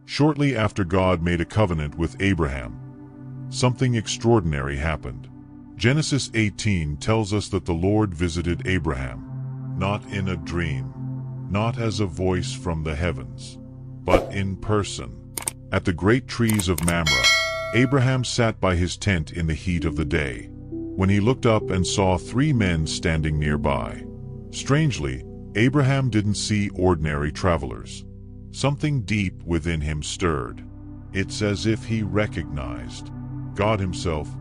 Shortly after God made a covenant with Abraham, something extraordinary happened. Genesis 18 tells us that the Lord visited Abraham, not in a dream, not as a voice from the heavens, but in person. At the great trees of Mamre, Abraham sat by his tent in the heat of the day, when he looked up and saw 3 men standing nearby. Strangely, Abraham didn't see ordinary travelers. Something deep within him stirred. It's as if he recognized God himself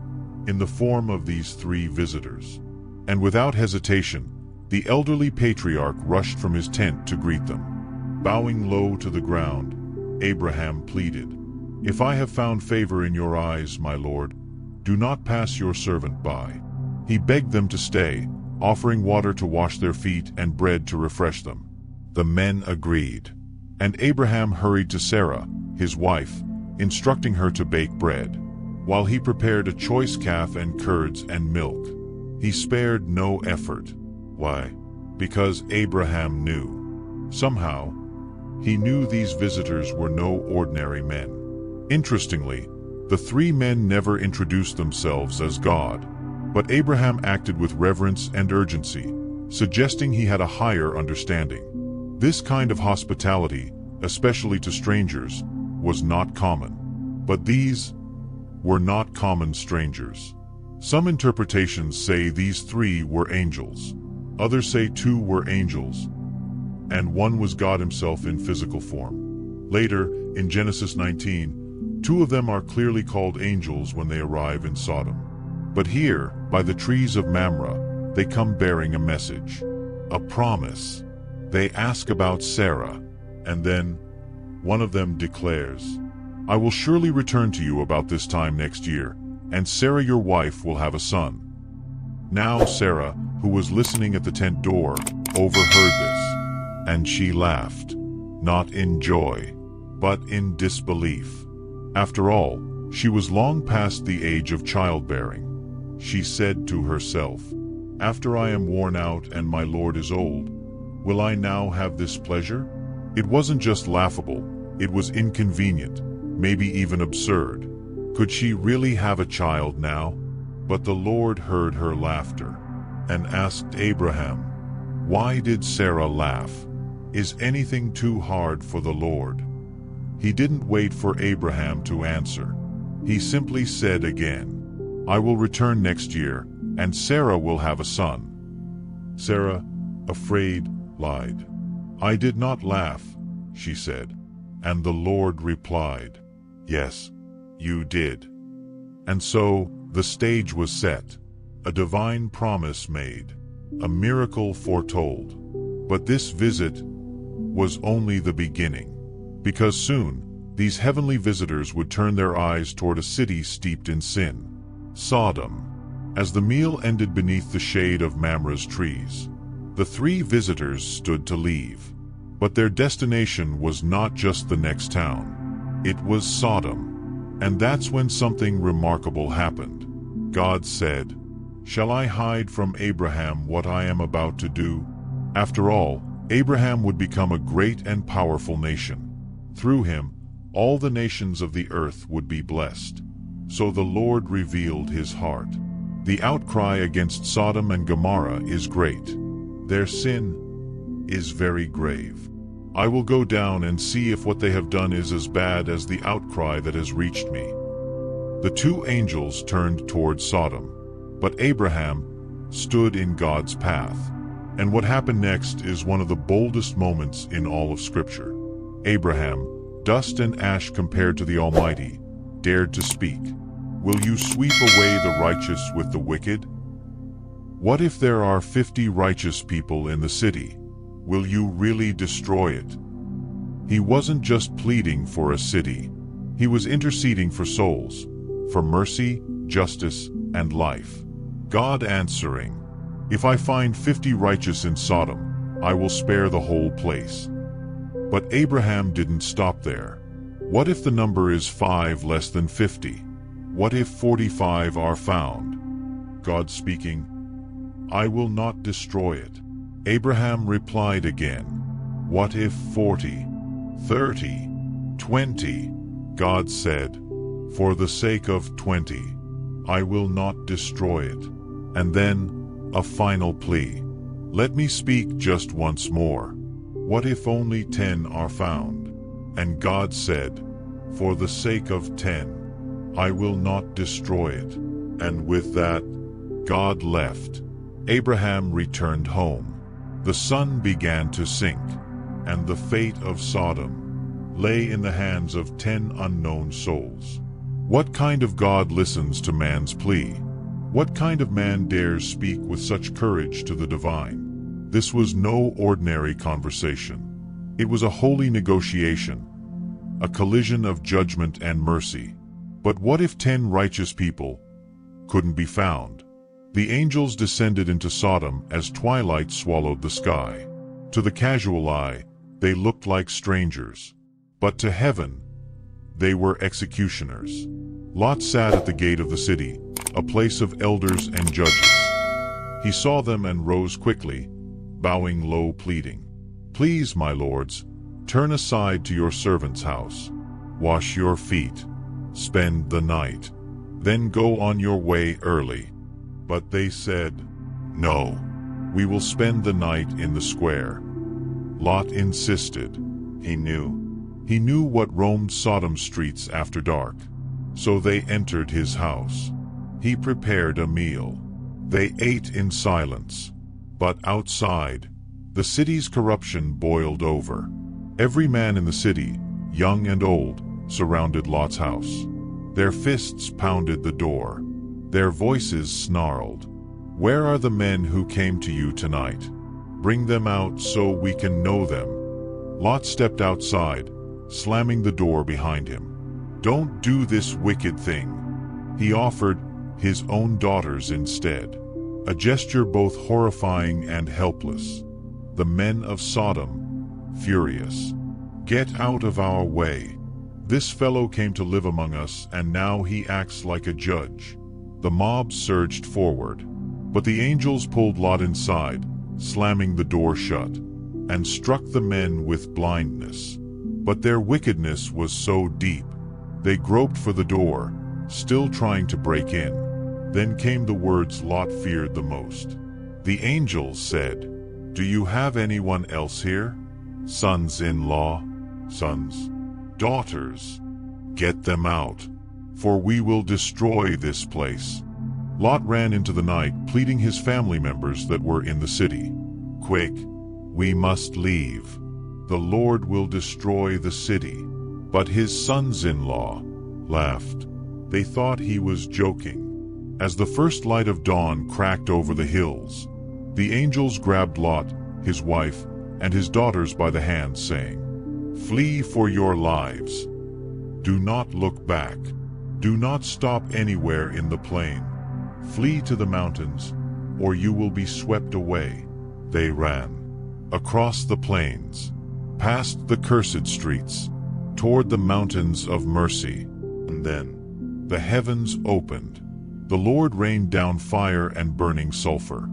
in the form of these 3 visitors. And without hesitation, the elderly patriarch rushed from his tent to greet them. Bowing low to the ground, Abraham pleaded, "If I have found favor in your eyes, my lord, do not pass your servant by." He begged them to stay, offering water to wash their feet and bread to refresh them. The men agreed, and Abraham hurried to Sarah, his wife, instructing her to bake bread, while he prepared a choice calf and curds and milk. He spared no effort. Why? Because Abraham knew. Somehow, he knew these visitors were no ordinary men. Interestingly, the 3 men never introduced themselves as God, but Abraham acted with reverence and urgency, suggesting he had a higher understanding. This kind of hospitality, especially to strangers, was not common. But these were not common strangers. Some interpretations say these 3 were angels. Others say 2 were angels, and 1 was God himself in physical form. Later, in Genesis 19, 2 of them are clearly called angels when they arrive in Sodom. But here, by the trees of Mamre, they come bearing a message, a promise. They ask about Sarah, and then one of them declares, "I will surely return to you about this time next year, and Sarah your wife will have a son." Now Sarah, who was listening at the tent door, overheard this, and she laughed, not in joy, but in disbelief. After all, she was long past the age of childbearing. She said to herself, "After I am worn out and my Lord is old, will I now have this pleasure?" It wasn't just laughable, it was inconvenient, maybe even absurd. Could she really have a child now? But the Lord heard her laughter and asked Abraham, "Why did Sarah laugh? Is anything too hard for the Lord?" He didn't wait for Abraham to answer. He simply said again, "I will return next year, and Sarah will have a son." Sarah, afraid, lied. "I did not laugh," she said. And the Lord replied, "Yes, you did." And so, the stage was set. A divine promise made. A miracle foretold. But this visit was only the beginning. Because soon, these heavenly visitors would turn their eyes toward a city steeped in sin, Sodom. As the meal ended beneath the shade of Mamre's trees, the 3 visitors stood to leave. But their destination was not just the next town. It was Sodom. And that's when something remarkable happened. God said, "Shall I hide from Abraham what I am about to do?" After all, Abraham would become a great and powerful nation. Through him, all the nations of the earth would be blessed. So the Lord revealed his heart. The outcry against Sodom and Gomorrah is great. Their sin is very grave. I will go down and see if what they have done is as bad as the outcry that has reached me. The 2 angels turned toward Sodom, but Abraham stood in God's path. And what happened next is one of the boldest moments in all of Scripture. Abraham, dust and ash compared to the Almighty, dared to speak. "Will you sweep away the righteous with the wicked? What if there are 50 righteous people in the city? Will you really destroy it?" He wasn't just pleading for a city. He was interceding for souls, for mercy, justice, and life. God answering, "If I find 50 righteous in Sodom, I will spare the whole place." But Abraham didn't stop there. What if the number is 5 less than 50? What if 45 are found? God speaking, "I will not destroy it." Abraham replied again, "What if 40, 30, 20. God said, "For the sake of 20, I will not destroy it." And then, a final plea. "Let me speak just once more. What if only 10 are found?" And God said, "For the sake of 10, I will not destroy it." And with that, God left. Abraham returned home. The sun began to sink, and the fate of Sodom lay in the hands of 10 unknown souls. What kind of God listens to man's plea? What kind of man dares speak with such courage to the divine? This was no ordinary conversation. It was a holy negotiation, a collision of judgment and mercy. But what if 10 righteous people couldn't be found? The angels descended into Sodom as twilight swallowed the sky. To the casual eye, they looked like strangers. But to heaven, they were executioners. Lot sat at the gate of the city, a place of elders and judges. He saw them and rose quickly, bowing low, pleading, "Please, my lords, turn aside to your servant's house. Wash your feet, spend the night, then go on your way early." But they said, "No, we will spend the night in the square." Lot insisted. He knew what roamed Sodom's streets after dark. So they entered his house. He prepared a meal. They ate in silence. But outside, the city's corruption boiled over. Every man in the city, young and old, surrounded Lot's house. Their fists pounded the door. Their voices snarled. "Where are the men who came to you tonight? Bring them out so we can know them." Lot stepped outside, slamming the door behind him. "Don't do this wicked thing." He offered his own daughters instead, a gesture both horrifying and helpless. The men of Sodom, furious, "Get out of our way. This fellow came to live among us, and now he acts like a judge." The mob surged forward, but the angels pulled Lot inside, slamming the door shut, and struck the men with blindness. But their wickedness was so deep, they groped for the door, still trying to break in. Then came the words Lot feared the most. The angels said, "Do you have anyone else here? Sons-in-law, sons, daughters? Get them out, for we will destroy this place." Lot ran into the night, pleading his family members that were in the city. "Quick, we must leave. The Lord will destroy the city." But his sons-in-law laughed. They thought he was joking. As the first light of dawn cracked over the hills, the angels grabbed Lot, his wife, and his daughters by the hand, saying, "Flee for your lives. Do not look back. Do not stop anywhere in the plain. Flee to the mountains, or you will be swept away." They ran across the plains, past the cursed streets, toward the mountains of mercy. And then the heavens opened. The Lord rained down fire and burning sulfur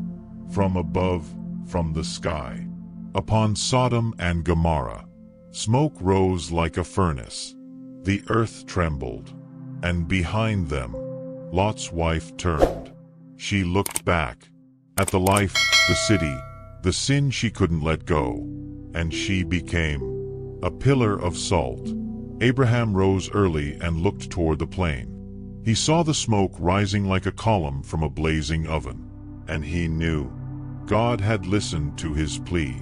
from above, from the sky, upon Sodom and Gomorrah. Smoke rose like a furnace. The earth trembled, and behind them, Lot's wife turned. She looked back at the life, the city, the sin she couldn't let go, and she became a pillar of salt. Abraham rose early and looked toward the plain. He saw the smoke rising like a column from a blazing oven, and he knew God had listened to his plea.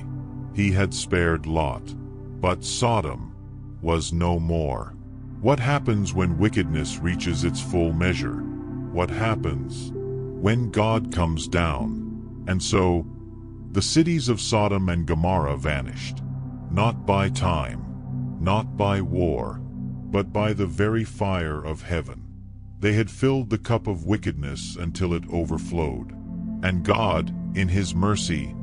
He had spared Lot, but Sodom was no more. What happens when wickedness reaches its full measure? What happens when God comes down? And so, the cities of Sodom and Gomorrah vanished, not by time, not by war, but by the very fire of heaven. They had filled the cup of wickedness until it overflowed. And God, in his mercy,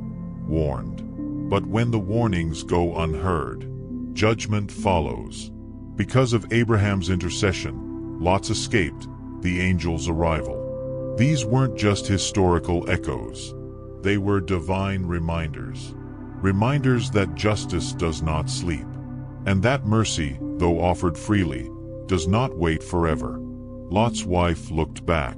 warned. But when the warnings go unheard, judgment follows. Because of Abraham's intercession, Lot's escaped the angel's arrival. These weren't just historical echoes. They were divine reminders. Reminders that justice does not sleep. And that mercy, though offered freely, does not wait forever. Lot's wife looked back,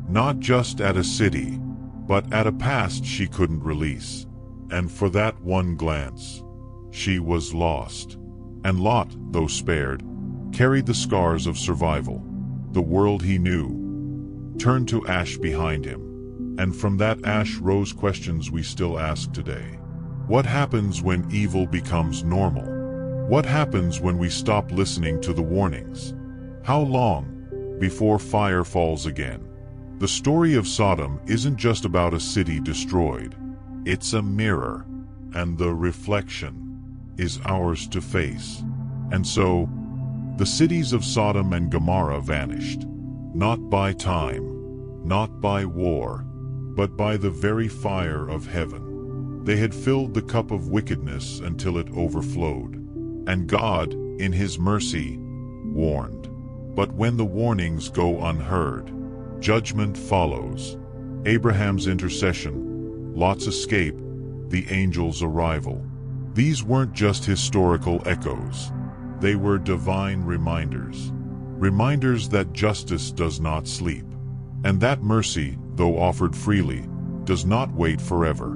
not just at a city, but at a past she couldn't release. And for that one glance, she was lost. And Lot, though spared, carried the scars of survival. The world he knew turned to ash behind him. And from that ash rose questions we still ask today. What happens when evil becomes normal? What happens when we stop listening to the warnings? How long before fire falls again? The story of Sodom isn't just about a city destroyed. It's a mirror, and the reflection is ours to face. And so, the cities of Sodom and Gomorrah vanished, not by time, not by war, but by the very fire of heaven. They had filled the cup of wickedness until it overflowed. And God, in His mercy, warned. But when the warnings go unheard, judgment follows. Abraham's intercession, Lot's escape, the angel's arrival. These weren't just historical echoes. They were divine reminders. Reminders that justice does not sleep. And that mercy, though offered freely, does not wait forever.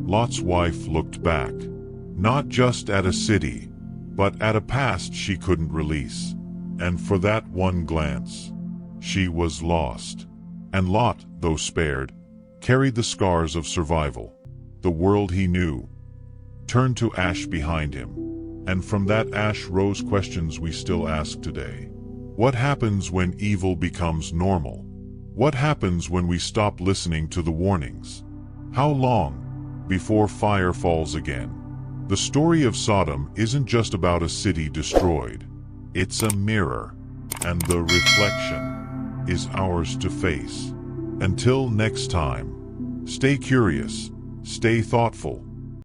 Lot's wife looked back, not just at a city, but at a past she couldn't release. And for that one glance, she was lost. And Lot, though spared, carried the scars of survival. The world he knew turned to ash behind him. And from that ash rose questions we still ask today. What happens when evil becomes normal? What happens when we stop listening to the warnings? How long before fire falls again? The story of Sodom isn't just about a city destroyed. It's a mirror, and the reflection is ours to face. Until next time, stay curious, stay thoughtful,